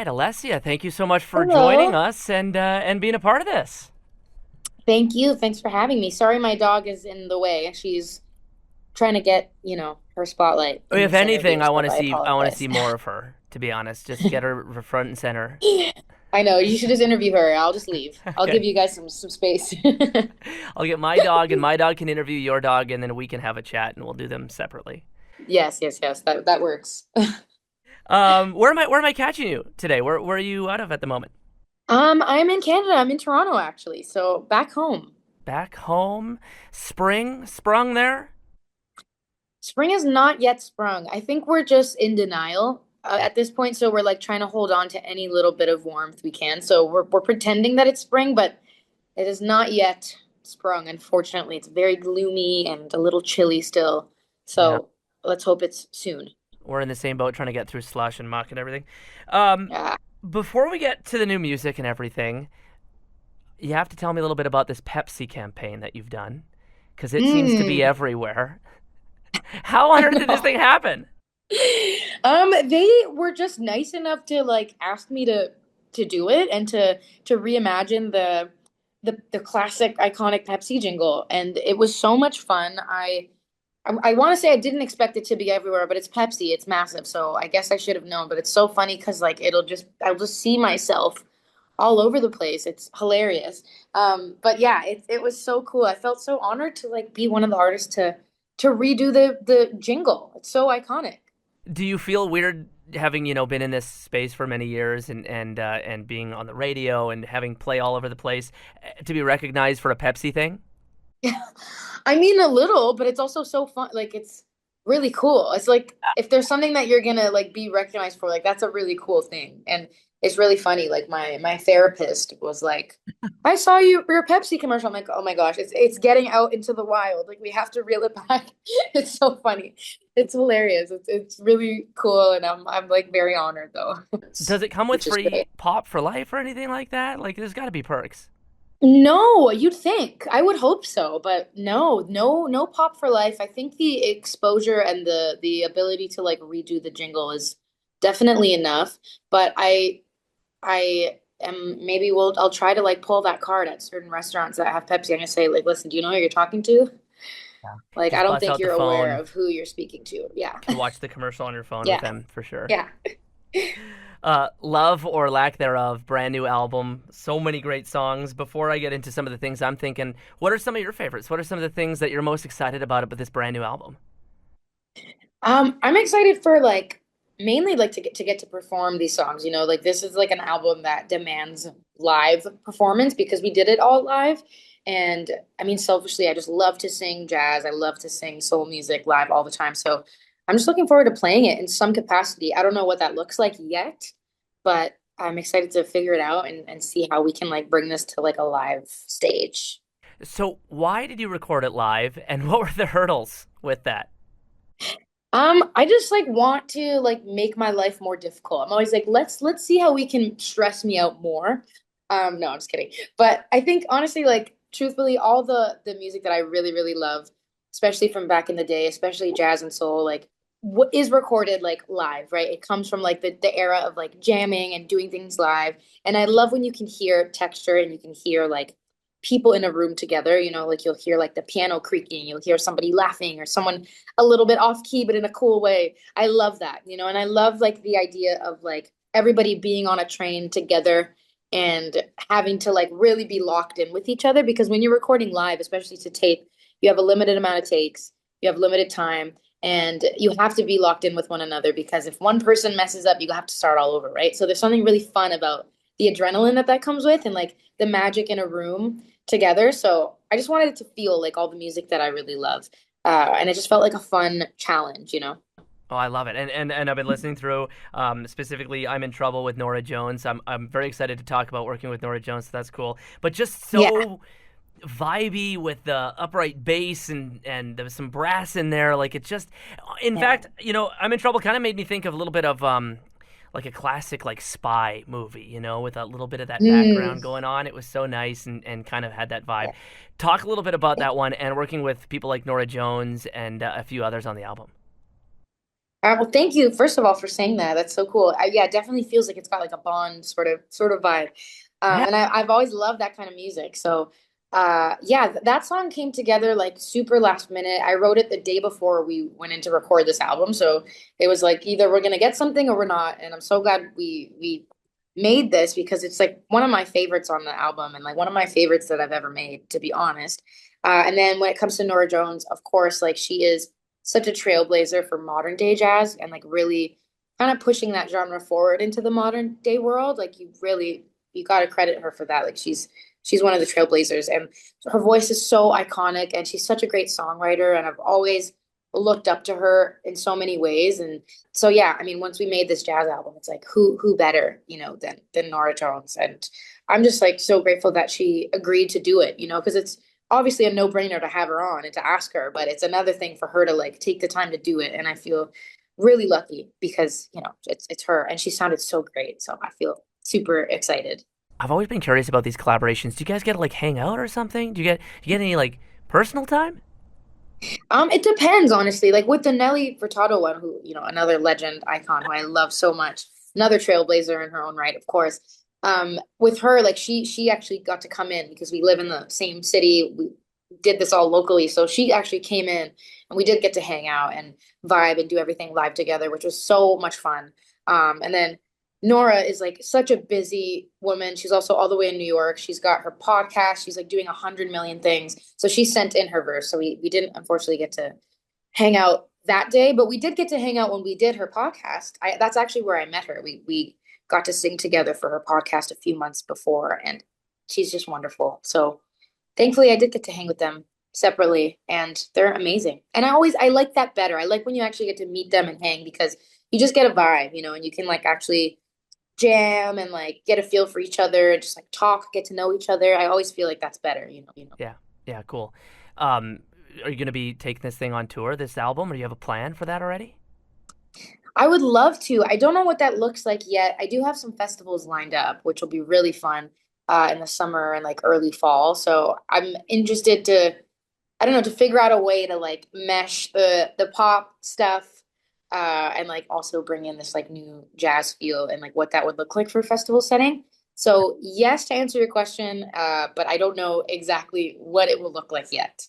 right, Alessia, thank you so much for joining Hello. us and being a part of this. Thank you. Thanks for having me. Sorry my dog is in the way. She's trying to get, her spotlight in If this anything, interview, I so want to I see I want to apologize. see more of her. To be honest, just get her front and center. I know. You should just interview her. I'll just leave. I'll give Okay, you guys some space. I'll get my dog, and my dog can interview your dog, and then we can have a chat, and we'll do them separately. Yes, yes, yes. That works. Where am I catching you today? Where are you out of at the moment? I'm in Canada. I'm in Toronto actually. So back home. Back home, spring sprung there. Spring has not yet sprung. I think we're just in denial at this point. So we're like trying to hold on to any little bit of warmth we can. So we're pretending that it's spring, but it is not yet sprung. Unfortunately, it's very gloomy and a little chilly still. Yeah, So let's hope it's soon. we're in the same boat, trying to get through slush and muck and everything. Um, Yeah. Before we get to the new music and everything, you have to tell me a little bit about this Pepsi campaign that you've done, because it seems to be Mm. everywhere. How on I earth did this know. thing happen? They were just nice enough to like ask me to do it and to reimagine the classic iconic Pepsi jingle, and it was so much fun. I want to say I didn't expect it to be everywhere, but it's Pepsi, it's massive, so I guess I should have known. But it's so funny because like I'll just see myself all over the place. It's hilarious. But yeah, it was so cool. I felt so honored to like be one of the artists to redo the jingle. It's so iconic. Do you feel weird having been in this space for many years and being on the radio and having play all over the place to be recognized for a Pepsi thing? I mean a little, but it's also so fun. Like it's really cool. It's like if there's something that you're gonna like be recognized for, like that's a really cool thing. And it's really funny. Like my therapist was like, I saw your Pepsi commercial. I'm like, oh my gosh, it's getting out into the wild. Like we have to reel it back. It's so funny. It's hilarious. It's really cool, and I'm like very honored though. Does it come with Which is free great. pop for life or anything like that? Like, there's got to be perks. No, you'd think. I would hope so, but no pop for life. I think the exposure and the ability to like redo the jingle is definitely enough. But I am maybe I'll try to like pull that card at certain restaurants that have Pepsi. I'm gonna say like, listen, do you know who you're talking to? Like, I Just don't bust think out the you're aware phone. of who you're speaking to. Yeah. Can watch the commercial on your phone with Yeah. them for sure. Yeah. Love or lack thereof, brand new album. So many great songs. Before I get into some of the things I'm thinking, what are some of your favorites? What are some of the things that you're most excited about this brand new album? I'm excited for like mainly like to get to perform these songs, like this is like an album that demands live performance because we did it all live. And I mean, selfishly, I just love to sing jazz. I love to sing soul music live all the time. So I'm just looking forward to playing it in some capacity. I don't know what that looks like yet, but I'm excited to figure it out and see how we can like bring this to like a live stage. So, why did you record it live, and what were the hurdles with that? I just like want to like make my life more difficult. I'm always like, let's see how we can stress me out more. No, I'm just kidding. But I think honestly, like truthfully, all the music that I really, really love, especially from back in the day, especially jazz and soul, like what is recorded like live, right? It comes from like the era of like jamming and doing things live. And I love when you can hear texture and you can hear like people in a room together, like you'll hear like the piano creaking, you'll hear somebody laughing or someone a little bit off key, but in a cool way. I love that, and I love like the idea of like everybody being on a train together and having to like really be locked in with each other because when you're recording live, especially to tape, you have a limited amount of takes, you have limited time, and you have to be locked in with one another because if one person messes up, you have to start all over, right? So there's something really fun about the adrenaline that comes with and like the magic in a room together. So I just wanted it to feel like all the music that I really love. And it just felt like a fun challenge. Oh, I love it, and I've been listening through. Specifically, I'm in trouble with Nora Jones. I'm very excited to talk about working with Nora Jones. So that's cool. But just Yeah. so vibey with the upright bass and there was some brass in there. Like it just, in Yeah. fact, I'm in trouble. Kind of made me think of a little bit of like a classic like spy movie. With a little bit of that Mm. background going on. It was so nice and kind of had that vibe. Talk a little bit about that one and working with people like Nora Jones and a few others on the album. Well, thank you, first of all, for saying that. That's so cool. Yeah, it definitely feels like it's got like a Bond sort of vibe. Yeah. And I've always loved that kind of music. So, yeah, that song came together like super last minute. I wrote it the day before we went in to record this album. So it was like either we're gonna get something or we're not. And I'm so glad we made this because it's like one of my favorites on the album and like one of my favorites that I've ever made, to be honest. And then when it comes to Nora Jones, of course, like she is such a trailblazer for modern day jazz and like really kind of pushing that genre forward into the modern day world. Like you got to credit her for that. Like she's one of the trailblazers and her voice is so iconic and she's such a great songwriter and I've always looked up to her in so many ways. And so yeah, I mean, once we made this jazz album, it's like who better, than Nora Jones. And I'm just like so grateful that she agreed to do it, because it's obviously a no-brainer to have her on and to ask her, but it's another thing for her to like take the time to do it. And I feel really lucky because, it's her and she sounded so great. So I feel super excited. I've always been curious about these collaborations. Do you guys get to like hang out or something? Do you get any like personal time? It depends, honestly. Like with the Nelly Furtado one, who, another legend icon who I love so much, another trailblazer in her own right, of course. With her, like she actually got to come in because we live in the same city. We did this all locally, so she actually came in, and we did get to hang out and vibe and do everything live together, which was so much fun. And then Nora is like such a busy woman. She's also all the way in New York. She's got her podcast. She's like doing 100 million things. So she sent in her verse. So we didn't unfortunately get to hang out that day, but we did get to hang out when we did her podcast. That's actually where I met her. We got to sing together for her podcast a few months before, and she's just wonderful. So thankfully I did get to hang with them separately and they're amazing. And I like that better. I like when you actually get to meet them and hang because you just get a vibe, and you can like actually jam and like get a feel for each other and just like talk, get to know each other. I always feel like that's better. Yeah. Yeah, cool. Um, are you going to be taking this thing on tour, this album, or do you have a plan for that already? I would love to. I don't know what that looks like yet. I do have some festivals lined up, which will be really fun in the summer and like early fall. So I'm interested to, I don't know, to figure out a way to like mesh the pop stuff and like also bring in this like new jazz feel and like what that would look like for a festival setting. So yes, to answer your question, but I don't know exactly what it will look like yet.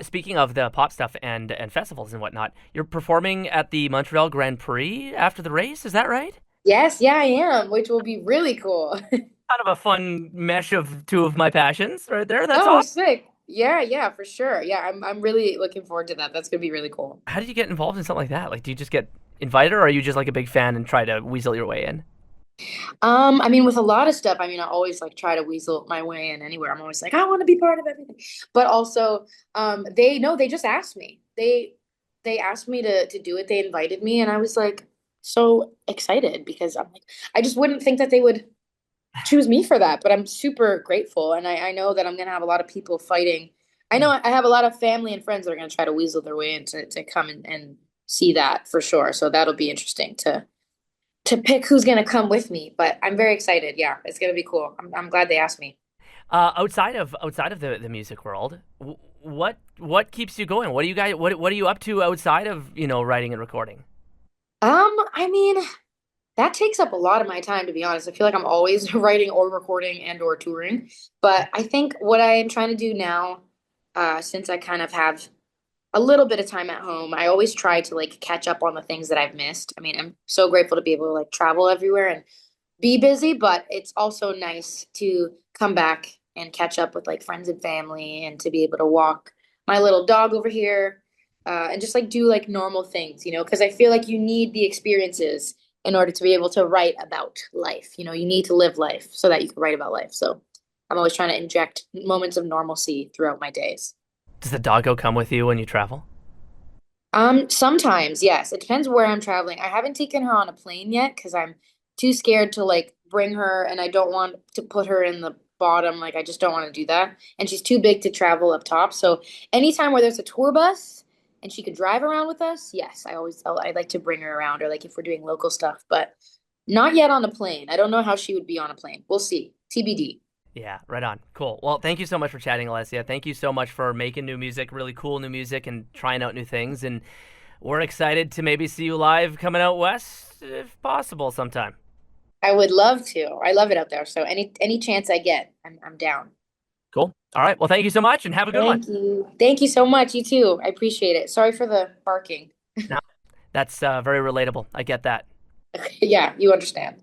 Speaking of the pop stuff and festivals and whatnot, you're performing at the Montreal Grand Prix after the race. Is that right? Yes, yeah, I am, which will be really cool. Kind of a fun mesh of two of my passions right there. That's Oh, awesome. sick. Yeah, yeah, for sure. Yeah, I'm really looking forward to that. That's gonna be really cool. How did you get involved in something like that? Like, do you just get invited, or are you just like a big fan and try to weasel your way in? I mean, with a lot of stuff, I mean, I always like try to weasel my way in anywhere. I'm always like, I want to be part of everything. But also, they no, they just asked me. They asked me to do it. They invited me, and I was like so excited because I'm like, I just wouldn't think that they would choose me for that, but I'm super grateful. And I know that I'm gonna have a lot of people fighting. I know I have a lot of family and friends that are gonna try to weasel their way in to come and see that for sure. So that'll be interesting to pick who's gonna come with me. But I'm very excited. Yeah, it's gonna be cool. I'm glad they asked me. Outside of the music world, what keeps you going? What do you guys what are you up to outside of writing and recording? I mean, that takes up a lot of my time, to be honest. I feel like I'm always writing or recording and or touring. But I think what I am trying to do now, since I kind of have a little bit of time at home, I always try to like catch up on the things that I've missed. I mean, I'm so grateful to be able to like travel everywhere and be busy, but it's also nice to come back and catch up with like friends and family and to be able to walk my little dog over here and just like do like normal things, because I feel like you need the experiences in order to be able to write about life. You need to live life so that you can write about life. So I'm always trying to inject moments of normalcy throughout my days. Does the doggo come with you when you travel? Sometimes, yes. It depends where I'm traveling. I haven't taken her on a plane yet because I'm too scared to like bring her and I don't want to put her in the bottom. Like I just don't want to do that. And she's too big to travel up top. So anytime where there's a tour bus and she could drive around with us, yes, I like to bring her around or like if we're doing local stuff, but not yet on a plane. I don't know how she would be on a plane. We'll see. TBD. Yeah, right on. Cool. Well, thank you so much for chatting, Alessia. Thank you so much for making new music, really cool new music, and trying out new things. And we're excited to maybe see you live coming out west, if possible, sometime. I would love to. I love it out there. So any chance I get, I'm down. Cool. All right. Well, thank you so much and have a good one. Thank you. Thank you so much. You too. I appreciate it. Sorry for the barking. Now, that's very relatable. I get that. Yeah, you understand.